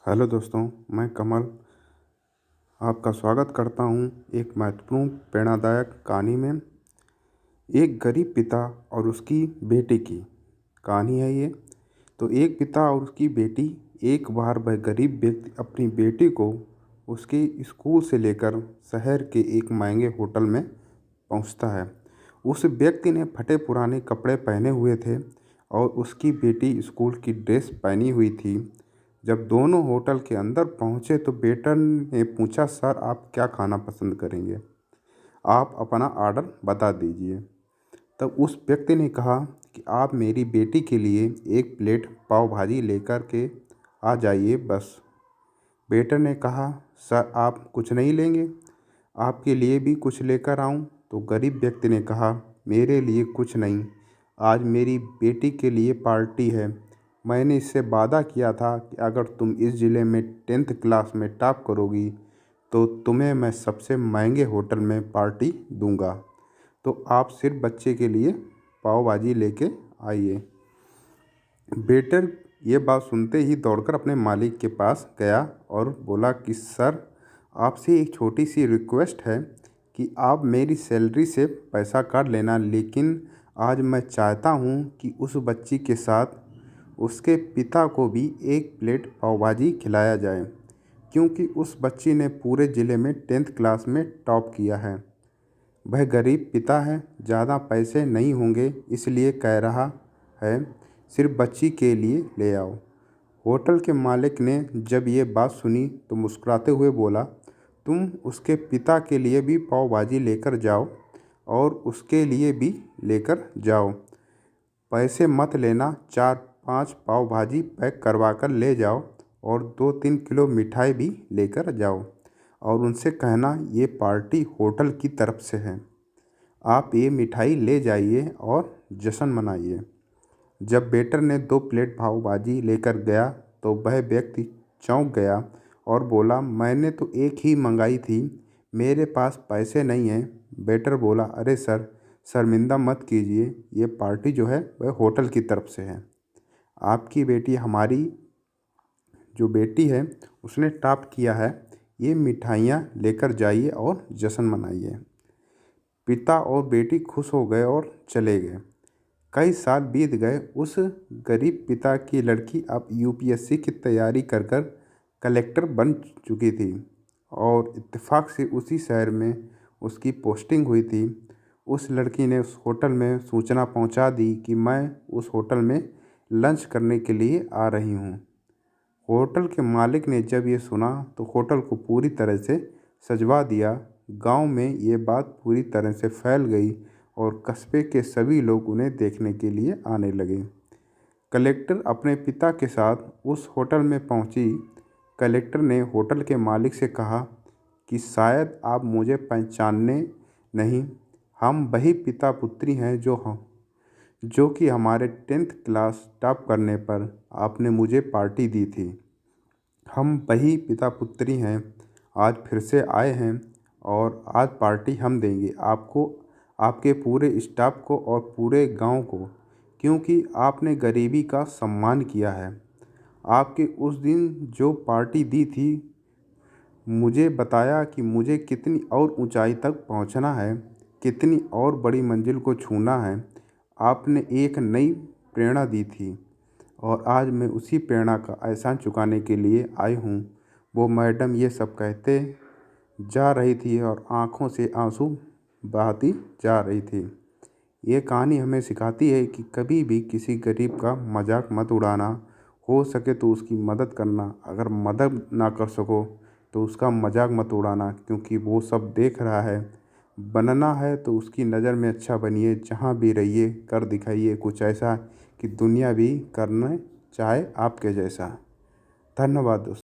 Hello दोस्तों, मैं कमल आपका स्वागत करता हूं एक महत्वपूर्ण प्रेरणादायक कहानी में। एक गरीब पिता और उसकी बेटी की कहानी है ये। तो एक पिता और उसकी बेटी, एक बार वह गरीब व्यक्ति अपनी बेटी को उसके स्कूल से लेकर शहर के एक महंगे होटल में पहुंचता है। उस व्यक्ति ने फटे पुराने कपड़े पहने हुए थे और उसकी बेटी स्कूल की ड्रेस पहनी हुई थी। जब दोनों होटल के अंदर पहुंचे तो वेटर ने पूछा, सर आप क्या खाना पसंद करेंगे? आप अपना ऑर्डर बता दीजिए। तब उस व्यक्ति ने कहा कि आप मेरी बेटी के लिए एक प्लेट पाव भाजी लेकर के आ जाइए बस। वेटर ने कहा, सर आप कुछ नहीं लेंगे? आपके लिए भी कुछ लेकर आऊं? तो गरीब व्यक्ति ने कहा, मेरे लिए कुछ नहीं, आज मेरी बेटी के लिए पार्टी है। मैंने इससे वादा किया था कि अगर तुम इस ज़िले में 10th क्लास में टॉप करोगी तो तुम्हें मैं सबसे महंगे होटल में पार्टी दूंगा। तो आप सिर्फ बच्चे के लिए पाव भाजी लेके आइए। वेटर ये बात सुनते ही दौड़कर अपने मालिक के पास गया और बोला कि सर आपसे एक छोटी सी रिक्वेस्ट है कि आप मेरी सैलरी से पैसा काट लेना, लेकिन आज मैं चाहता हूँ कि उस बच्ची के साथ उसके पिता को भी एक प्लेट पाव भाजी खिलाया जाए, क्योंकि उस बच्ची ने पूरे ज़िले में 10th क्लास में टॉप किया है। वह गरीब पिता है, ज़्यादा पैसे नहीं होंगे, इसलिए कह रहा है सिर्फ बच्ची के लिए ले आओ। होटल के मालिक ने जब ये बात सुनी तो मुस्कुराते हुए बोला, तुम उसके पिता के लिए भी पाव भाजी लेकर जाओ और उसके लिए भी लेकर जाओ। पैसे मत लेना, 4-5 पाव भाजी पैक करवा कर ले जाओ और 2-3 किलो मिठाई भी लेकर जाओ और उनसे कहना ये पार्टी होटल की तरफ से है। आप ये मिठाई ले जाइए और जश्न मनाइए। जब वेटर ने 2 प्लेट पाव भाजी लेकर गया तो वह व्यक्ति चौंक गया और बोला, मैंने तो एक ही मंगाई थी, मेरे पास पैसे नहीं हैं। वेटर बोला, अरे सर शर्मिंदा मत कीजिए, ये पार्टी जो है वह होटल की तरफ से है। आपकी बेटी, हमारी जो बेटी है उसने टॉप किया है, ये मिठाइयाँ लेकर जाइए और जश्न मनाइए। पिता और बेटी खुश हो गए और चले गए। कई साल बीत गए। उस गरीब पिता की लड़की अब यूपीएससी की तैयारी कर कर कलेक्टर बन चुकी थी और इत्तेफाक से उसी शहर में उसकी पोस्टिंग हुई थी। उस लड़की ने उस होटल में सूचना पहुंचा दी कि मैं उस होटल में लंच करने के लिए आ रही हूं। होटल के मालिक ने जब ये सुना तो होटल को पूरी तरह से सजवा दिया। गांव में ये बात पूरी तरह से फैल गई और कस्बे के सभी लोग उन्हें देखने के लिए आने लगे। कलेक्टर अपने पिता के साथ उस होटल में पहुंची। कलेक्टर ने होटल के मालिक से कहा कि शायद आप मुझे पहचाने नहीं, हम वही पिता पुत्री हैं जो कि हमारे 10th क्लास टॉप करने पर आपने मुझे पार्टी दी थी। हम वही पिता पुत्री हैं, आज फिर से आए हैं और आज पार्टी हम देंगे आपको, आपके पूरे स्टाफ को और पूरे गांव को, क्योंकि आपने गरीबी का सम्मान किया है। आपके उस दिन जो पार्टी दी थी, मुझे बताया कि मुझे कितनी और ऊंचाई तक पहुंचना है, कितनी और बड़ी मंजिल को छूना है। आपने एक नई प्रेरणा दी थी और आज मैं उसी प्रेरणा का एहसान चुकाने के लिए आई हूँ। वो मैडम ये सब कहते जा रही थी और आँखों से आंसू बहाती जा रही थी। ये कहानी हमें सिखाती है कि कभी भी किसी गरीब का मजाक मत उड़ाना, हो सके तो उसकी मदद करना, अगर मदद ना कर सको तो उसका मजाक मत उड़ाना, क्योंकि वो सब देख रहा है। बनना है तो उसकी नज़र में अच्छा बनिए, जहाँ भी रहिए कर दिखाइए कुछ ऐसा कि दुनिया भी करना चाहे आपके जैसा। धन्यवाद दोस्तों।